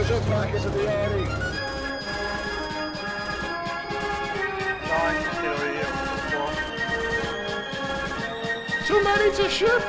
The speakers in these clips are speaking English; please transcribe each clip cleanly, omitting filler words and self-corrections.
Ship back into the RE. 9, artillery here. Too many to ship.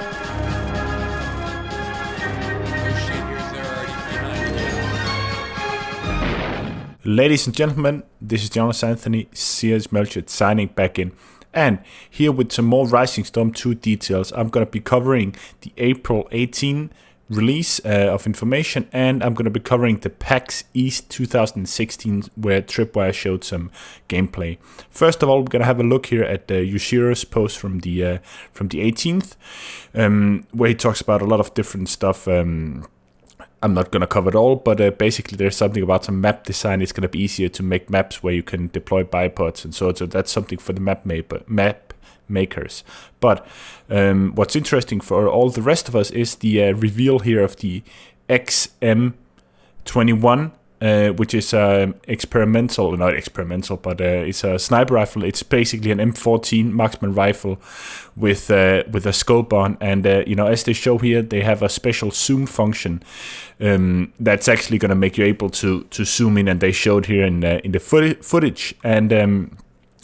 Ladies and gentlemen, this is Jonas Anthony, CS Melchett signing back in. And here with some more Rising Storm 2 details, I'm going to be covering the April 18 release of information, and I'm going to be covering the PAX East 2016 where Tripwire showed some gameplay. First of all, we're going to have a look here at Yoshiro's post from the 18th, where he talks about a lot of different stuff. I'm not going to cover it all, but basically there's something about some map design. It's going to be easier to make maps where you can deploy bipods and so on. So that's something for the map makers. But what's interesting for all the rest of us is the reveal here of the XM-21, which is not experimental, but it's a sniper rifle. It's basically an M14 marksman rifle with a scope on, and as they show here, they have a special zoom function that's actually going to make you able to zoom in, and they showed here in the footage, and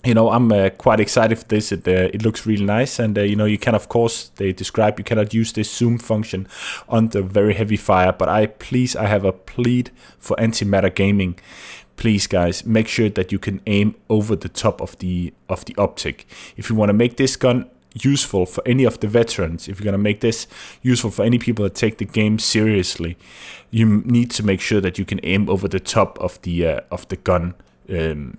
I'm quite excited for this. It looks really nice, and you can, of course, they describe you cannot use this zoom function under very heavy fire. But I have a plea for antimatter gaming. Please, guys, make sure that you can aim over the top of the optic. If you want to make this gun useful for any of the veterans, if you're going to make this useful for any people that take the game seriously, you need to make sure that you can aim over the top of the gun.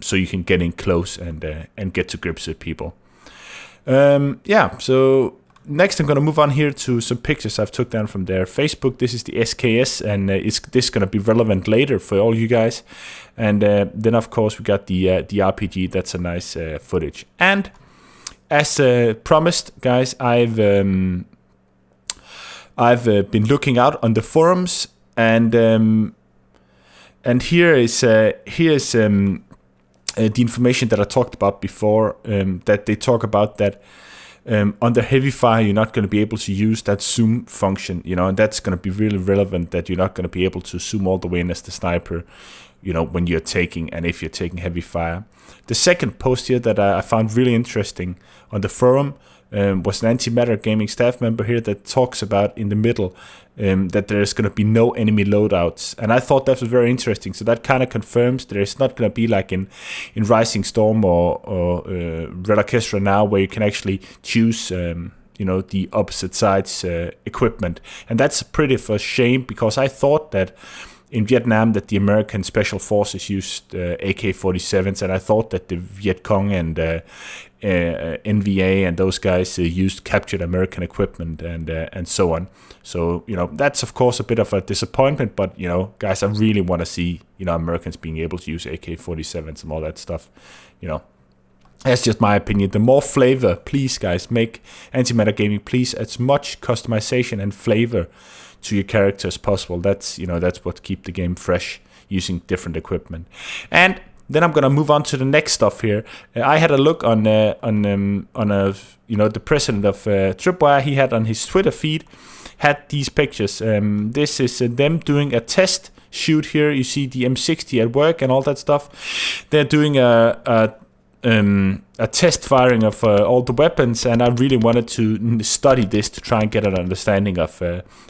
So you can get in close and get to grips with people. So next I'm going to move on here to some pictures I've took down from their Facebook. This is the SKS, and is this going to be relevant later for all you guys? And then of course we got the RPG. That's a nice footage. And as promised, guys, I've been looking out on the forums, and here's the information that I talked about before, that they talk about that under heavy fire, you're not going to be able to use that zoom function, and that's going to be really relevant, that you're not going to be able to zoom all the way in as the sniper, when you're taking, and if you're taking heavy fire. The second post here that I found really interesting on the forum was an Antimatter Gaming staff member here that talks about in the middle that there's going to be no enemy loadouts, and I thought that was very interesting. So that kind of confirms there's not going to be like in Rising Storm or Red Orchestra now, where you can actually choose the opposite side's equipment, and that's pretty for shame, because I thought that in Vietnam that the American Special Forces used AK-47s, and I thought that the Viet Cong and NVA and those guys used captured American equipment and so on. So that's of course a bit of a disappointment, but guys, I really want to see Americans being able to use AK-47s and all that stuff. That's just my opinion. The more flavor, please, guys, make Antimatter Gaming, please, as much customization and flavor to your character as possible. That's what keep the game fresh, using different equipment. And then I'm gonna move on to the next stuff here. I had a look on the president of Tripwire. He had on his Twitter feed had these pictures. This is them doing a test shoot here. You see the M60 at work and all that stuff. They're doing a test firing of all the weapons, and I really wanted to study this to try and get an understanding of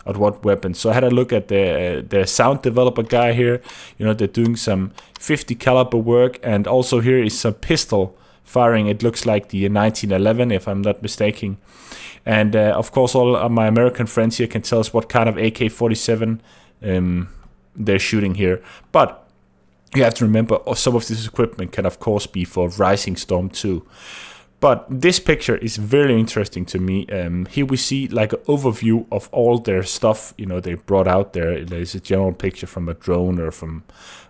what weapons. So I had a look at the sound developer guy here. They're doing some 50 caliber work, and also here is some pistol firing. It looks like the 1911, if I'm not mistaken. And of course, all of my American friends here can tell us what kind of AK-47 they're shooting here. But you have to remember, some of this equipment can of course be for Rising Storm 2. But this picture is very interesting to me. Here we see like an overview of all their stuff, they brought out there. There's a general picture from a drone or from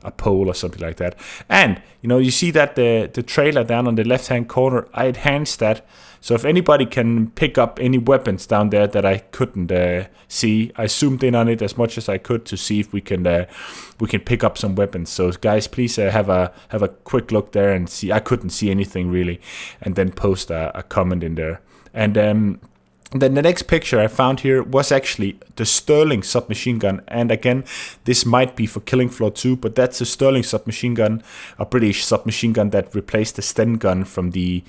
a pole or something like that. And, you see that the trailer down on the left-hand corner, I enhanced that. So if anybody can pick up any weapons down there that I couldn't see, I zoomed in on it as much as I could to see if we can pick up some weapons. So guys, please have a quick look there and see. I couldn't see anything really, and then post a comment in there. And Then the next picture I found here was actually the Sterling submachine gun, and again, this might be for Killing Floor 2, but that's a Sterling submachine gun, a British submachine gun that replaced the Sten gun from the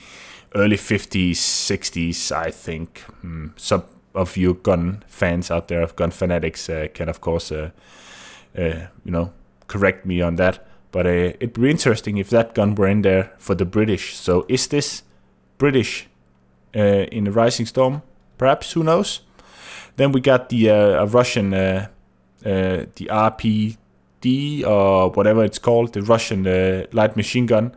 early 50s, 60s, I think. Some of you gun fans out there, gun fanatics, can of course, correct me on that. But it'd be interesting if that gun were in there for the British. So is this British in the Rising Storm? Perhaps, who knows? Then we got the Russian, the RPD or whatever it's called, the Russian light machine gun.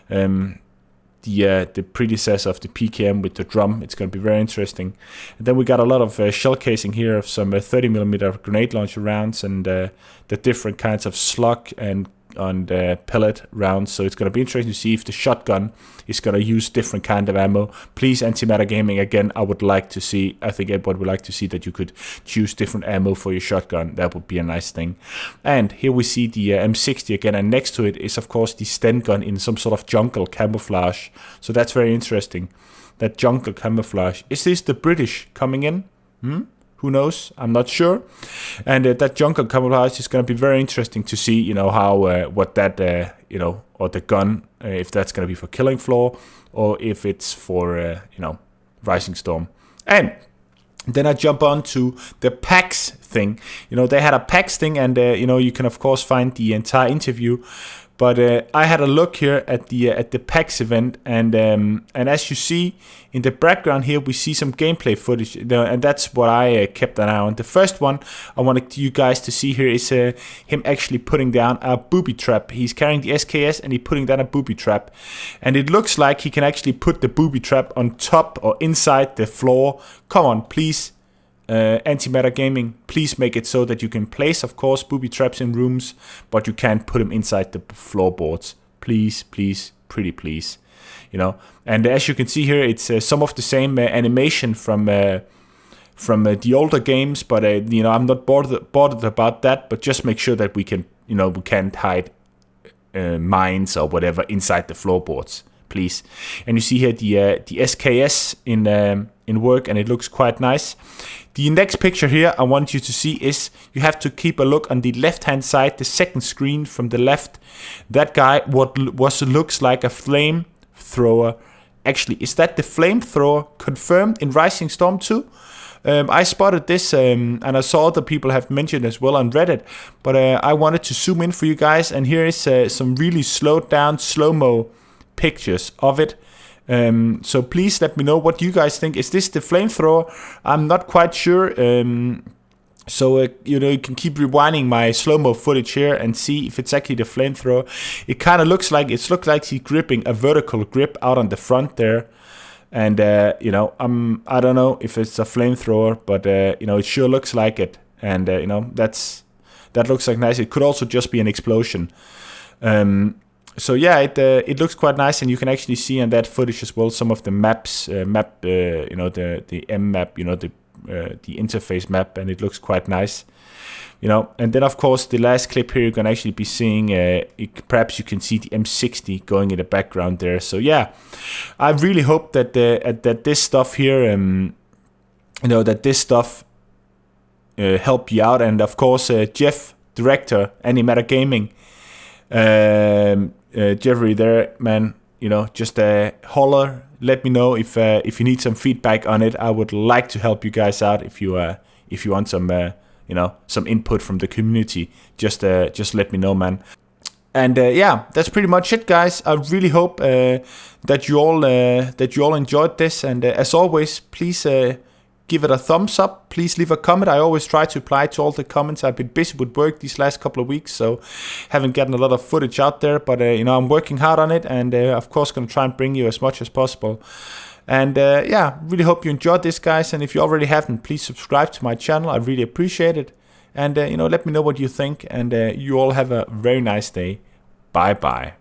The predecessor of the PKM with the drum. It's going to be very interesting. And then we got a lot of shell casing here of some 30mm grenade launcher rounds and the different kinds of slug and pellet rounds. So it's going to be interesting to see if the shotgun is going to use different kind of ammo. Please, Antimatter Gaming, again, I think everybody would like to see that you could choose different ammo for your shotgun. That would be a nice thing. And here we see the M60 again, and next to it is of course the Sten gun in some sort of jungle camouflage. So that's very interesting, that jungle camouflage. Is this the British coming in? Who knows? I'm not sure. And that jungle camouflage is going to be very interesting to see, how, what that, or the gun, if that's going to be for Killing Floor or if it's for, Rising Storm. And then I jump on to the PAX thing. They had a PAX thing, and, you can of course find the entire interview. But I had a look here at the PAX event, and as you see in the background here, we see some gameplay footage, and that's what I kept an eye on. The first one I wanted you guys to see here is him actually putting down a booby trap. He's carrying the SKS and he's putting down a booby trap, and it looks like he can actually put the booby trap on top or inside the floor. Come on, please. Antimatter Gaming, please make it so that you can place, of course, booby traps in rooms, but you can't put them inside the floorboards. Please, please, pretty please. And as you can see here, it's some of the same animation from the older games, but I'm not bothered about that. But just make sure that we can, we can't hide mines or whatever inside the floorboards, please. And you see here the SKS in work, and it looks quite nice. The next picture here I want you to see is, you have to keep a look on the left hand side, the second screen from the left. That guy looks like a flamethrower. Actually, is that the flamethrower confirmed in Rising Storm 2? I spotted this, and I saw other people have mentioned as well on Reddit, but I wanted to zoom in for you guys, and here is some really slowed down slow-mo pictures of it. So please let me know what you guys think. Is this the flamethrower? I'm not quite sure. So you can keep rewinding my slow-mo footage here and see if it's actually the flamethrower. It kind of looks like he's gripping a vertical grip out on the front there. And I don't know if it's a flamethrower, but it sure looks like it. And that looks like nice. It could also just be an explosion. So yeah, it looks quite nice, and you can actually see on that footage as well some of the maps, the M map, the interface map, and it looks quite nice, And then of course the last clip here, you can actually be seeing, perhaps you can see the M60 going in the background there. So yeah, I really hope that that this stuff here, that this stuff help you out, and of course Jeff, director, Antimatter Gaming. Jeffrey there, man, just holler, let me know if you need some feedback on it. I would like to help you guys out. If you want some some input from the community, just let me know, man. And yeah, that's pretty much it, guys. I really hope that you all enjoyed this, and as always, please give it a thumbs up. Please leave a comment. I always try to reply to all the comments. I've been busy with work these last couple of weeks, so haven't gotten a lot of footage out there, but I'm working hard on it, and of course going to try and bring you as much as possible. And yeah, really hope you enjoyed this, guys, and if you already haven't, please subscribe to my channel. I really appreciate it. And let me know what you think, and you all have a very nice day. Bye bye.